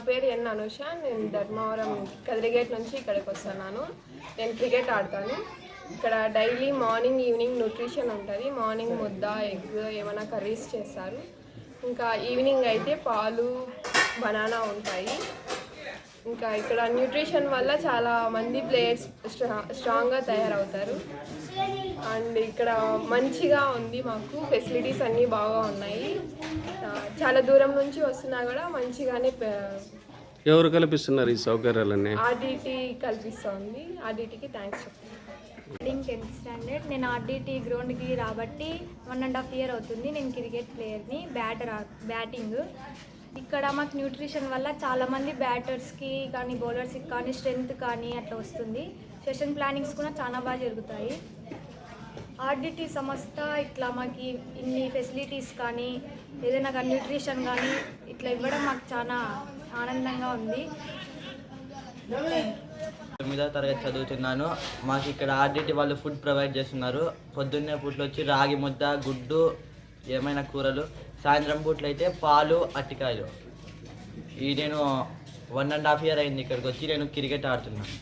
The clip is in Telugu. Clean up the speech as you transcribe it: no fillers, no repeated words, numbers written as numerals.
పేరు ఎన్ అనుష. నేను ధర్మవరం కదిరిగేట్ నుంచి ఇక్కడికి వస్తున్నాను. నేను క్రికెట్ ఆడతాను. ఇక్కడ డైలీ మార్నింగ్ ఈవినింగ్ న్యూట్రిషన్ ఉంటుంది. మార్నింగ్ ముద్ద, ఎగ్, ఏమైనా కర్రీస్ చేస్తారు. ఇంకా ఈవినింగ్ అయితే పాలు, బనానా ఉంటాయి. ఇంకా ఇక్కడ న్యూట్రిషన్ వల్ల చాలా మంది ప్లేయర్స్ స్ట్రాంగ్గా తయారవుతారు. అండ్ ఇక్కడ మంచిగా ఉంది, మాకు ఫెసిలిటీస్ అన్నీ బాగా ఉన్నాయి. చాలా దూరం నుంచి వస్తున్నా కూడా మంచిగానే ఎవరు కల్పిస్తున్నారు ఈ సౌకర్యాలన్నీ? ఆర్డిటి కల్పిస్తుంది. ఆర్డిటికి థ్యాంక్స్ చెప్తాను. 10th standard. నేను ఆర్డిటి గ్రౌండ్కి రాబట్టి 1.5 year అవుతుంది. నేను క్రికెట్ ప్లేయర్ని, బ్యాటింగ్. ఇక్కడ మాకు న్యూట్రిషన్ వల్ల చాలామంది బ్యాటర్స్కి కానీ బౌలర్స్కి కానీ స్ట్రెంగ్త్ కానీ అట్లా వస్తుంది. సెషన్ ప్లానింగ్స్ కూడా చాలా బాగా జరుగుతాయి. ఆర్డిటి సంస్థ ఇట్లా మాకు ఇన్ని ఫెసిలిటీస్ కానీ ఏదైనా కానీ న్యూట్రిషన్ కానీ ఇట్లా ఇవ్వడం మాకు చాలా ఆనందంగా ఉంది. 9వ తరగతి చదువుతున్నాను. మాకు ఇక్కడ ఆర్డిటి వాళ్ళు ఫుడ్ ప్రొవైడ్ చేస్తున్నారు. పొద్దున్నే పూట్లు వచ్చి రాగి ముద్ద, గుడ్డు, ఏమైనా కూరలు. సాయంత్రం పూట్లు అయితే పాలు, అట్టికాయలు. నేను 1.5 year అయింది ఇక్కడికి వచ్చి. నేను క్రికెట్ ఆడుతున్నాను.